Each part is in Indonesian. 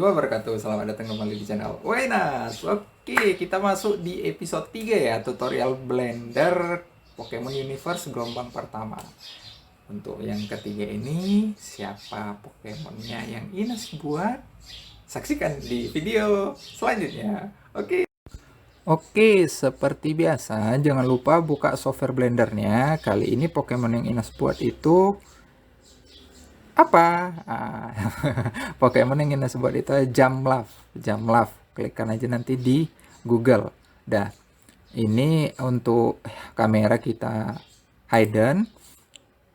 wabarakatuh. Selamat datang kembali di channel Wenas. Oke, kita masuk di episode 3 ya, tutorial Blender Pokemon Universe gelombang pertama. Untuk yang ketiga ini, siapa Pokemonnya yang Ines buat? Saksikan di video selanjutnya. Oke, seperti biasa, jangan lupa buka software Blendernya. Kali ini Pokemon yang Ines buat itu apa? Pokemon yang kita sebut itu Jamlav. Klikkan aja nanti di Google. Dah, ini untuk kamera kita hidden,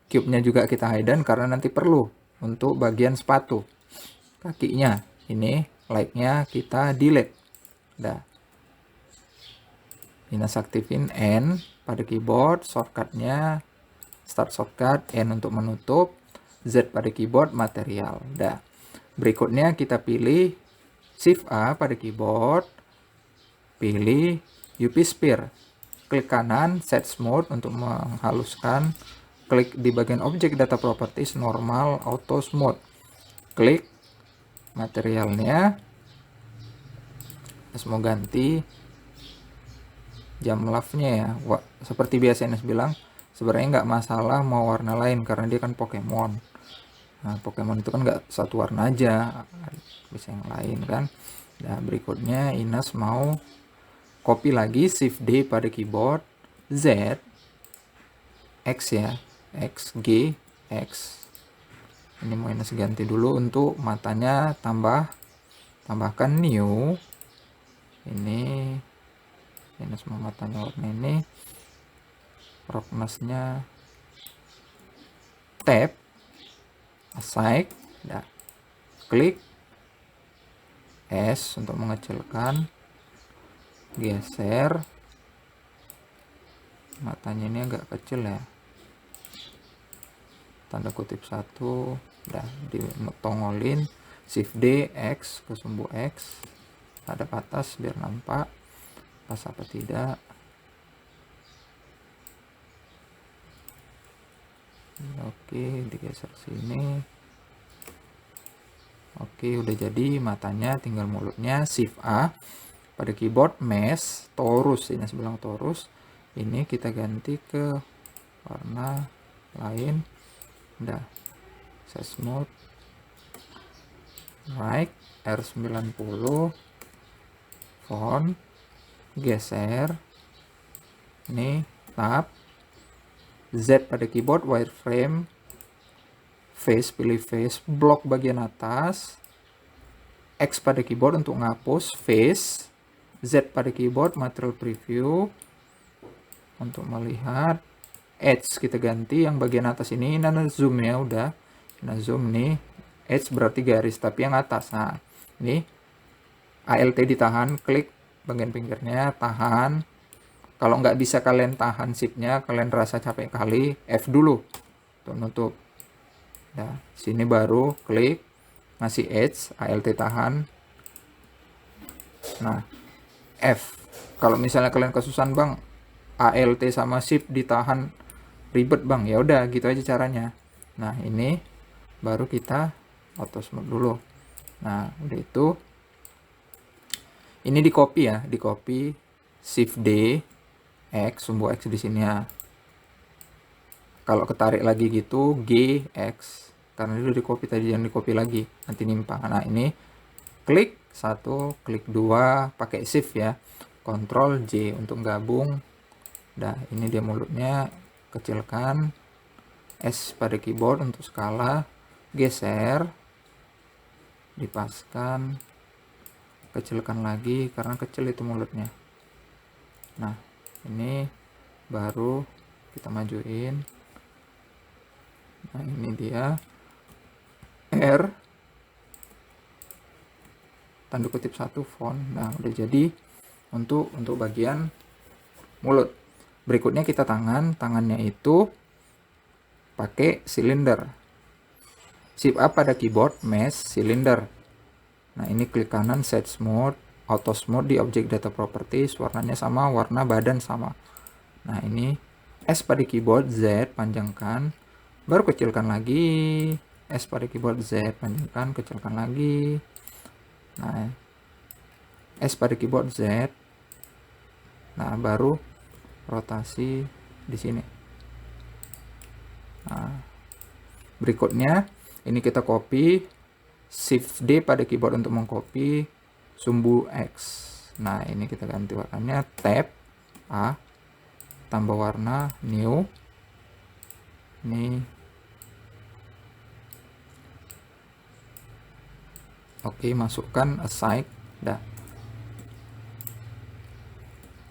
cube-nya juga kita hidden karena nanti perlu untuk bagian sepatu kakinya. Ini like-nya kita delete. Dah, ini aktifin N pada keyboard, shortcutnya start shortcut, N untuk menutup, Z pada keyboard, material. Dah. Berikutnya kita pilih Shift A pada keyboard, pilih UV Sphere. Klik kanan, Set Smooth untuk menghaluskan. Klik di bagian objek data properties, normal, auto smooth. Klik materialnya. Mau ganti Jamlavnya ya. Wah, seperti biasa Ines bilang, sebenarnya nggak masalah mau warna lain karena dia kan Pokemon. Nah, Pokemon itu kan nggak satu warna aja, bisa yang lain kan. Nah, berikutnya Ines mau copy lagi, Shift D pada keyboard, Z, X ya, X, G, X. Ini mau Ines ganti dulu untuk matanya, tambahkan new. Ini Ines mau matanya warna ini, roughness-nya tab, assign, nah, klik S untuk mengecilkan, geser matanya ini agak kecil ya, tanda kutip 1, udah ditongolin, Shift D, X ke sumbu X, ada atas biar nampak pas apa tidak. Oke, digeser sini. Oke, udah jadi matanya, tinggal mulutnya. Shift A pada keyboard, mesh, torus, ini sebelah torus. Ini kita ganti ke warna lain. Udah, saya smooth, right, R90, font, geser, ini tab, Z pada keyboard, wireframe, face, pilih face, blok bagian atas, X pada keyboard untuk ngapus face, Z pada keyboard, material preview untuk melihat, edge kita ganti yang bagian atas ini, nah zoom ya, udah, nah zoom nih, edge berarti garis, tapi yang atas, nah ini ALT ditahan, klik bagian pinggirnya, tahan. Kalau nggak bisa kalian tahan shiftnya, kalian rasa capek kali, F dulu untuk nutup. Nah, sini baru klik, ngasih edge, ALT tahan. Nah, F. Kalau misalnya kalian kesusahan bang, ALT sama shift ditahan ribet bang, ya udah gitu aja caranya. Nah, ini baru kita auto smooth dulu. Nah, udah itu. Ini di copy ya, di copy, Shift D, X, sumbu X di sini ya. Kalau ketarik lagi gitu, G, X. Karena itu di copy tadi, yang di copy lagi, nanti nimpang. Nah, ini klik 1, klik 2, pakai shift ya. Ctrl J untuk gabung. Nah, ini dia mulutnya, kecilkan. S pada keyboard untuk skala, geser, dipaskan, kecilkan lagi karena kecil itu mulutnya. Nah, ini baru kita majuin. Nah, ini dia R tanda kutip 1 font. Nah, udah jadi untuk bagian mulut. Berikutnya kita tangannya itu pakai silinder. Shift A pada keyboard, mesh, silinder. Nah, ini klik kanan, set smooth, auto smooth di object data properties, warnanya sama, warna badan sama. Nah, ini S pada keyboard, Z, panjangkan, baru kecilkan lagi, S pada keyboard, Z, panjangkan, kecilkan lagi. Nah, S pada keyboard Z. Nah, baru rotasi di sini. Nah, berikutnya ini kita copy, Shift D pada keyboard untuk mengcopy sumbu X. Nah, ini kita ganti warnanya, tab A, tambah warna new. Ini oke, masukkan aside. Dah.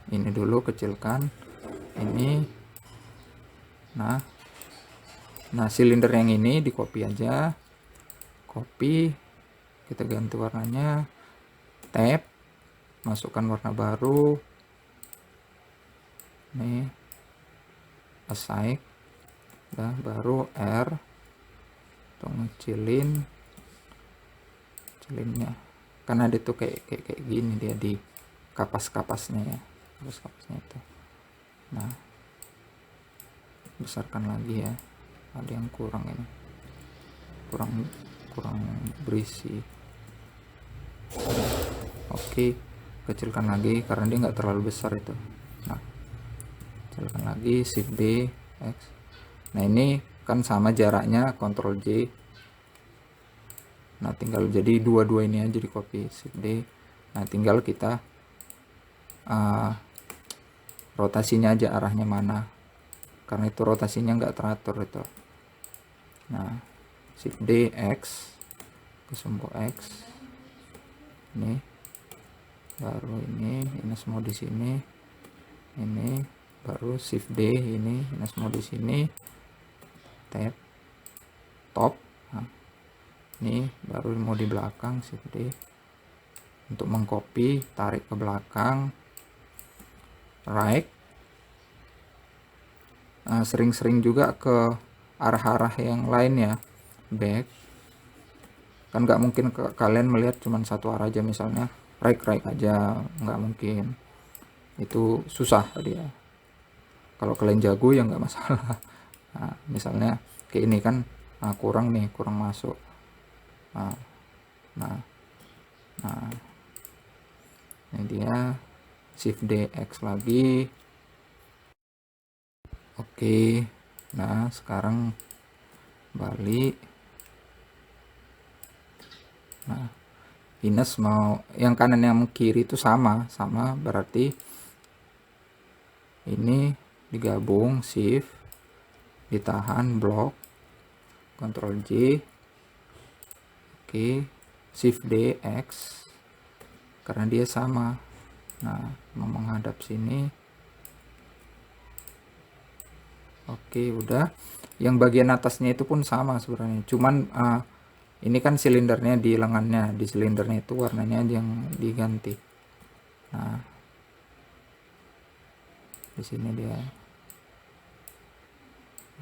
Ini dulu kecilkan. Ini. Nah, silinder yang ini di copy aja. Copy, kita ganti warnanya, tab, masukkan warna baru. Nih, aside. Dah, baru R. Untuk ngecilin cilinnya. Karena dia tuh kayak gini dia di kapas-kapasnya ya. Kapas-kapasnya itu. Nah, besarkan lagi ya. Ada yang kurang ini. Kurang berisi. Oke, kecilkan lagi karena dia nggak terlalu besar itu. Nah, kecilkan lagi, Shift D, X. Nah, ini kan sama jaraknya, Ctrl J. Nah, tinggal jadi dua-dua ini aja di copy, Shift D. Nah, tinggal kita rotasinya aja arahnya mana, karena itu rotasinya nggak teratur itu. Nah, Shift D, X ke sumbu X. Ini baru ini semua di sini. Ini baru Shift D, ini semua di sini. Tab top. Nah, ini baru mau di belakang, Shift D untuk mengcopy, tarik ke belakang, right. Sering-sering juga ke arah-arah yang lain ya, back. Kan nggak mungkin kalian melihat cuma satu arah aja, misalnya right aja, nggak mungkin, itu susah dia. Kalau kalian jago ya nggak masalah. Nah, misalnya kayak ini kan kurang masuk. Nah, ini dia, Shift D, X lagi. Oke, nah sekarang balik. Nah, minus mau yang kanan yang kiri itu sama berarti ini digabung, Shift ditahan, blok, Ctrl J. Oke, Shift D, X karena dia sama. Nah, mau menghadap sini. Oke, udah. Yang bagian atasnya itu pun sama sebenarnya, cuman ini kan silindernya di lengannya, di silindernya itu warnanya yang diganti. Nah, di sini dia.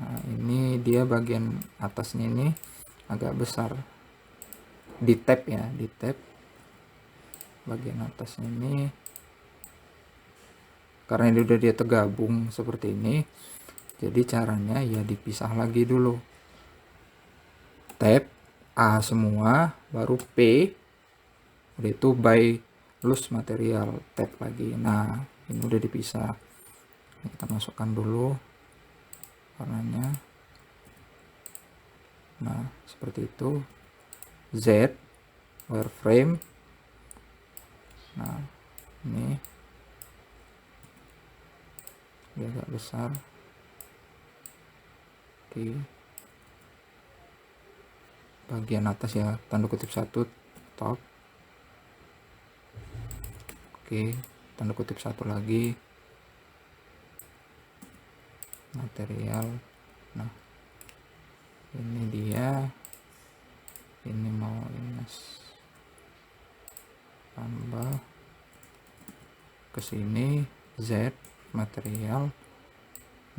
Nah, ini dia bagian atasnya ini agak besar. Di tab ya, di tab bagian atasnya ini. Karena ini udah dia tergabung seperti ini, jadi caranya ya dipisah lagi dulu. Tab A semua, baru P, udah itu by loose material, tab lagi. Nah, ini udah dipisah. Ini kita masukkan dulu warnanya. Nah, seperti itu. Z wireframe. Nah, ini dia agak besar. Oke, bagian atas ya, tanda kutip 1 top. Oke, tanda kutip 1 lagi, material. Nah, ini dia, ini mau minus, tambah ke sini, Z material,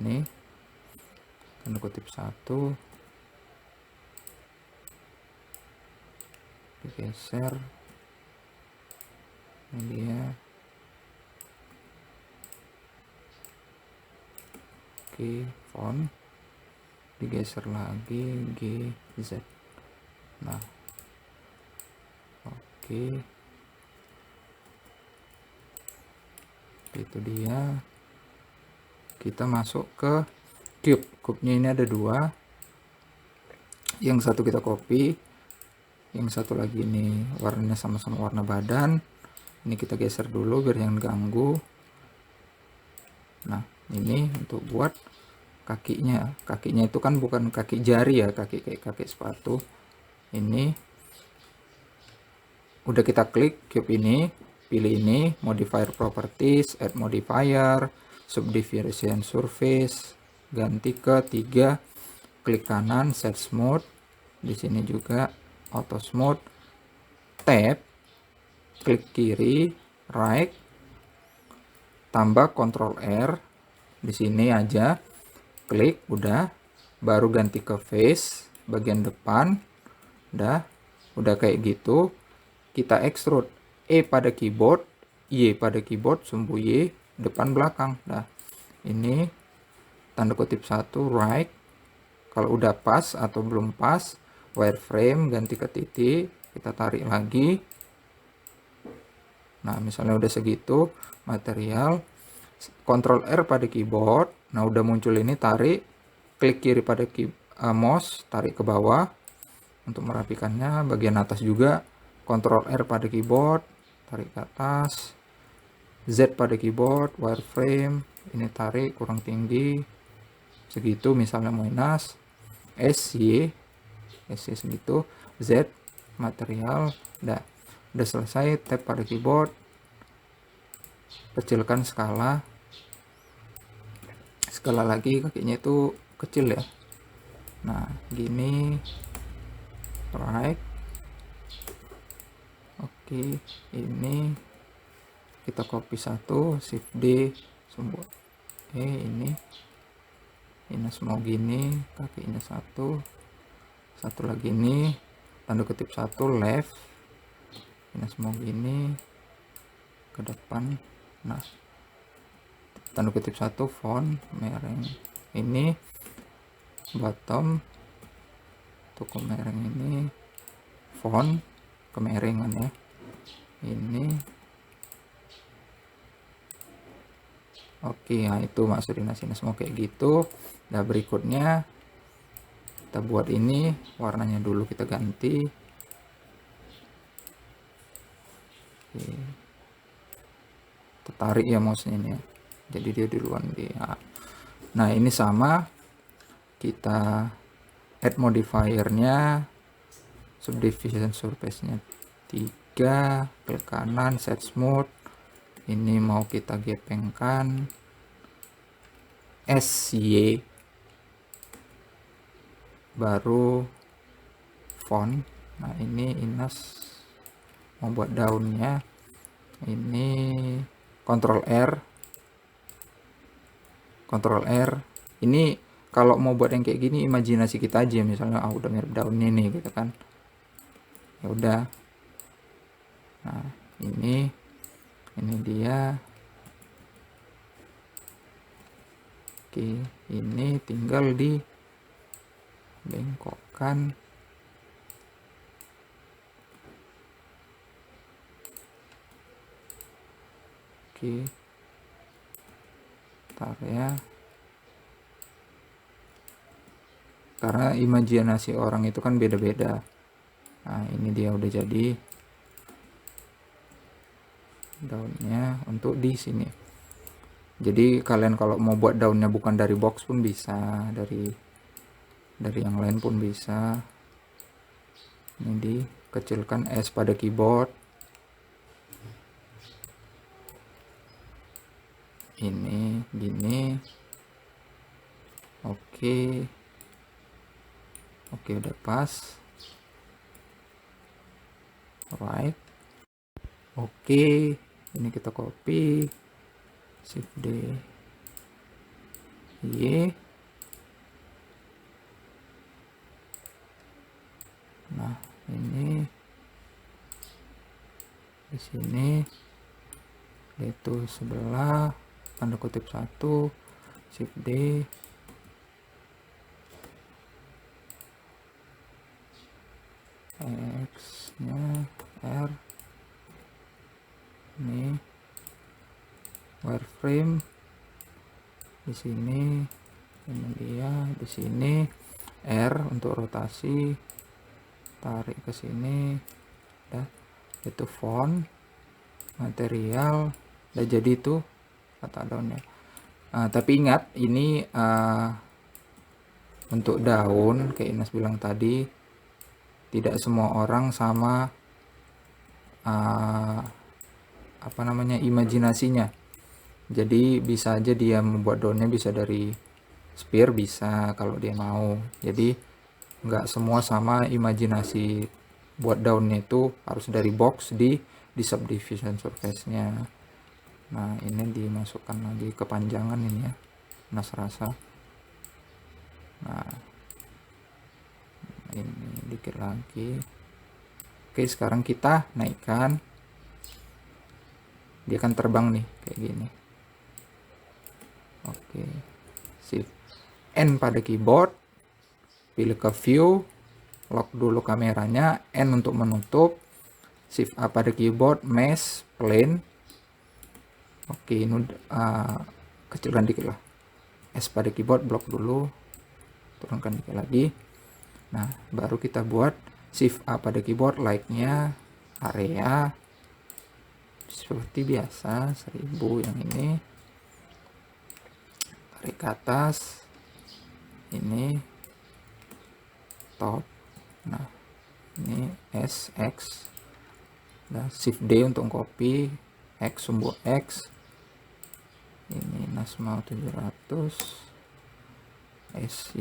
nih tanda kutip 1, digeser, ini dia. Oke, font digeser lagi, GZ. Nah, oke, Oke, itu dia. Kita masuk ke cube-nya, ini ada dua, yang satu kita copy, yang satu lagi ini warnanya sama-sama warna badan. Ini kita geser dulu biar jangan ganggu. Nah, ini untuk buat kakinya itu kan bukan kaki jari ya, kayak kaki sepatu. Ini udah kita klik cube ini, pilih ini modifier properties, add modifier, subdivision surface, ganti ke 3, klik kanan set smooth, di sini juga auto smooth, tab, klik kiri right, tambah Ctrl R, di sini aja klik, udah, baru ganti ke face bagian depan. Udah kayak gitu. Kita extrude E pada keyboard, Y pada keyboard, sumbu Y depan belakang. Nah, ini tanda kutip 1 right. Kalau udah pas atau belum pas, wireframe ganti ke titik, kita tarik lagi. Nah, misalnya udah segitu, material, Ctrl R pada keyboard. Nah, udah muncul ini, tarik, klik kiri pada mouse, tarik ke bawah untuk merapikannya. Bagian atas juga Ctrl R pada keyboard, tarik ke atas, Z pada keyboard, wireframe, ini tarik kurang tinggi, segitu misalnya minus, SY segitu, Z, material, udah selesai. Tab pada keyboard, kecilkan skala lagi, kakinya itu kecil ya. Nah, gini, right. Oke, ini kita copy satu, shift D, sumbu ini mau gini, kakinya satu lagi ini tanda kutip 1 left, ini mau gini ke depan. Nah, tanda kutip 1 font mereng, ini bottom untuk kemereng, ini font kemerengan ya, ini oke. Nah, itu maksudnya sini semua kayak gitu. Nah, berikutnya kita buat ini, warnanya dulu kita ganti. Oke, tertarik ya mouse-nya ini ya, jadi dia duluan dia. Nah, ini sama, kita add modifiernya, subdivision surface-nya 3, klik kanan set smooth, ini mau kita gepengkan, SY, baru font. Nah, ini Inas mau buat daunnya, ini Ctrl R. Ini kalau mau buat yang kayak gini imajinasi kita aja, misalnya udah mirip daun ini gitu kan, ya udah. Nah, ini dia. Oke, ini tinggal di bengkokkan. Oke, ntar ya, karena imajinasi orang itu kan beda-beda. Nah, ini dia udah jadi daunnya untuk di sini. Jadi kalian kalau mau buat daunnya bukan dari box pun bisa, dari yang lain pun bisa. Ini dikecilkan S pada keyboard, ini gini. Oke, udah pas, right. Oke, ini kita copy, shift D, Y. Nah, ini di sini, itu sebelah, tanda kutip 1, shift D, X nya R, Ini wireframe di sini, ini dia di sini. R untuk rotasi, tarik ke sini, udah. Itu font, material, udah jadi itu kata daunnya. Tapi ingat ini untuk daun kayak Ines bilang tadi, tidak semua orang sama imajinasinya. Jadi bisa aja dia membuat daunnya bisa dari spear, bisa kalau dia mau. Jadi nggak semua sama imajinasi buat daunnya itu harus dari box di subdivision surface-nya. Nah, ini dimasukkan lagi kepanjangan ini ya, nas rasa. Nah, ini dikit lagi. Oke, sekarang kita naikkan. Dia akan terbang nih kayak gini. Oke, shift N pada keyboard, pilih ke view, lock dulu kameranya, N untuk menutup, shift A pada keyboard, mesh plane. Oke, ini kecilkan dikit lah. S pada keyboard, blok dulu, turunkan dikit lagi. Nah, baru kita buat shift A pada keyboard, like-nya area seperti biasa 1000 yang ini, tarik ke atas, ini top. Nah, ini S, X, nah shift D untuk copy, X, sumbu X, ini nasmal 700, SC,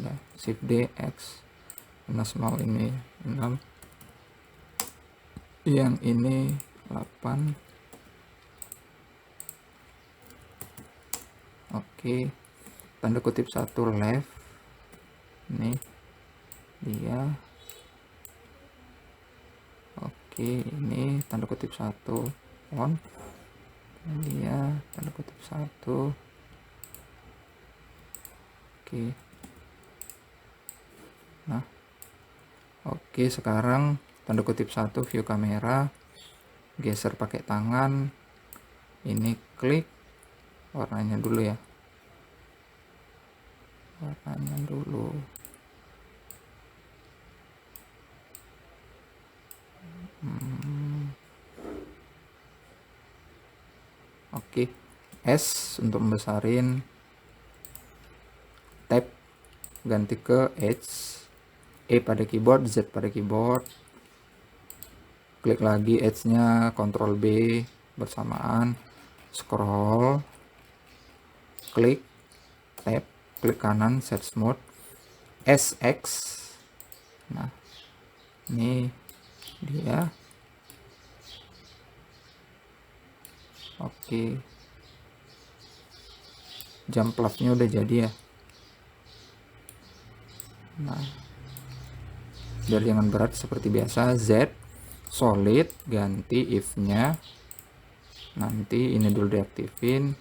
nah shift D, X, nasmal ini 6, yang ini 8. Oke, tanda kutip 1 left, ini dia. Oke, ini tanda kutip 1 on, ini dia tanda kutip 1. Oke, nah oke, sekarang tanda kutip 1 view kamera, geser pakai tangan, ini klik warnanya dulu ya, warnanya dulu. Oke, S untuk membesarin, tab ganti ke Edge, E pada keyboard, Z pada keyboard, klik lagi Edge-nya, Ctrl B bersamaan, scroll, klik, tab, klik kanan, set smooth, SX. Nah, ini dia. Oke, jam plus-nya udah jadi ya. Nah, biar jangan berat seperti biasa, Z solid, ganti if-nya, nanti ini dulu diaktifin,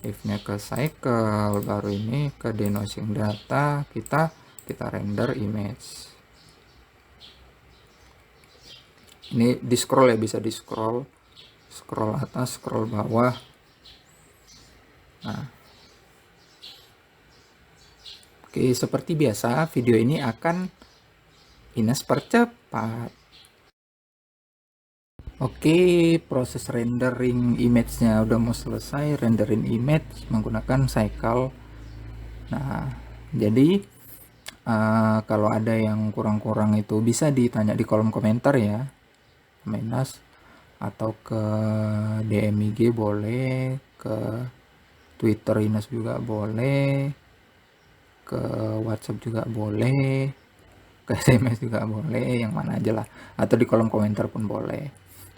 if-nya ke cycle, baru ini ke denoising data, kita render image. Ini di scroll ya, bisa di scroll atas, scroll bawah. Nah, oke, seperti biasa video ini akan Ines percepat. Oke, proses rendering image-nya udah mau selesai. Rendering image menggunakan cycle. Nah, jadi kalau ada yang kurang-kurang itu bisa ditanya di kolom komentar ya, Ines, atau ke DM IG boleh, ke Twitter Ines juga boleh, ke WhatsApp juga boleh, ke SMS juga boleh, yang mana aja lah, atau di kolom komentar pun boleh,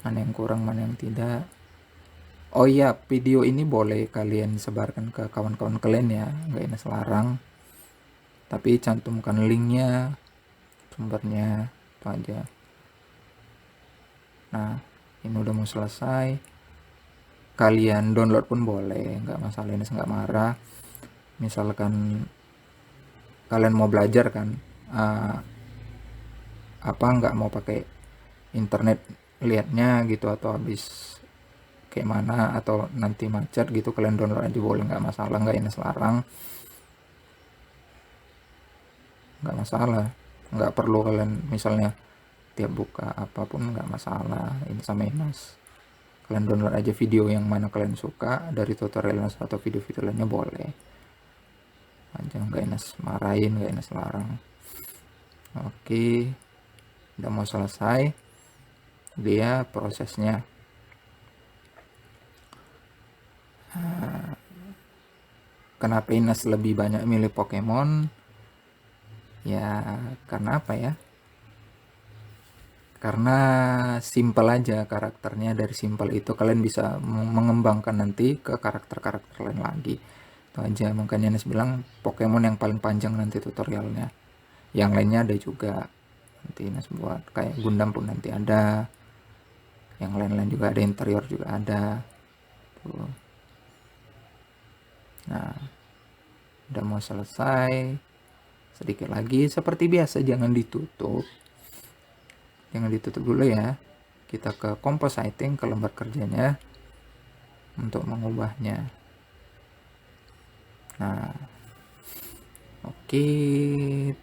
mana yang kurang mana yang tidak. Oh iya, video ini boleh kalian sebarkan ke kawan-kawan kalian ya, nggak Ines larang, tapi cantumkan linknya, sumbernya, itu aja. Nah, ini udah mau selesai, kalian download pun boleh, nggak masalah, Ines nggak marah. Misalkan kalian mau belajar kan, nggak mau pakai internet liatnya gitu, atau habis kayak mana, atau nanti macet gitu, kalian download aja boleh, nggak masalah, nggak Ines larang, nggak masalah, nggak perlu kalian misalnya tiap buka apapun, nggak masalah ini sama Ines. Kalian download aja video yang mana kalian suka dari tutorial Ines atau video-video lainnya boleh aja, nggak Ines marahin, nggak Ines larang. Oke, udah mau selesai dia prosesnya. Kenapa Ines lebih banyak milih Pokemon? Ya karena apa ya, karena simple aja karakternya. Dari simple itu kalian bisa mengembangkan nanti ke karakter-karakter lain lagi, itu aja. Makanya Ines bilang Pokemon yang paling panjang nanti tutorialnya. Yang lainnya ada juga nanti Ines buat, kayak Gundam pun nanti ada, yang lain-lain juga ada, interior juga ada tuh. Nah udah mau selesai, sedikit lagi seperti biasa, jangan ditutup dulu ya. Kita ke compositing, ke lembar kerjanya untuk mengubahnya. Nah oke,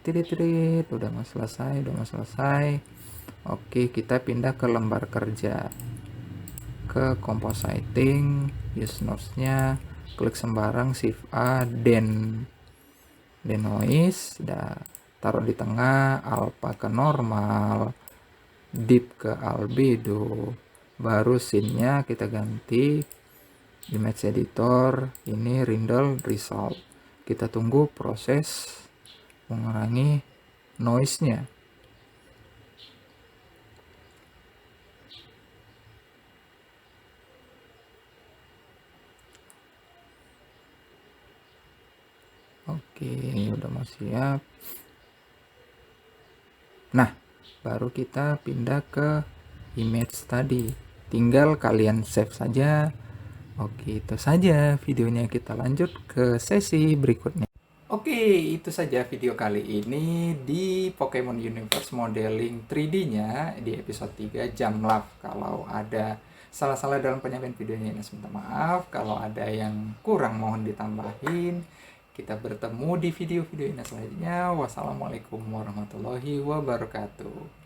tirit udah mau selesai. Oke, kita pindah ke lembar kerja, ke compositing, use nodes-nya, klik sembarang, shift A, denoise, taruh di tengah, alpha ke normal, deep ke albedo, baru scene-nya kita ganti image editor, ini Rindle result. Kita tunggu proses mengurangi noise-nya. Oke, udah mau siap. Nah, baru kita pindah ke image tadi. Tinggal kalian save saja. Oke, itu saja videonya. Kita lanjut ke sesi berikutnya. Oke, itu saja video kali ini di Pokemon Universe Modeling 3D-nya di episode 3 Jamlaf. Kalau ada salah-salah dalam penyampaian videonya, ini minta maaf. Kalau ada yang kurang, mohon ditambahin. Kita bertemu di video-video ini selanjutnya. Wassalamualaikum warahmatullahi wabarakatuh.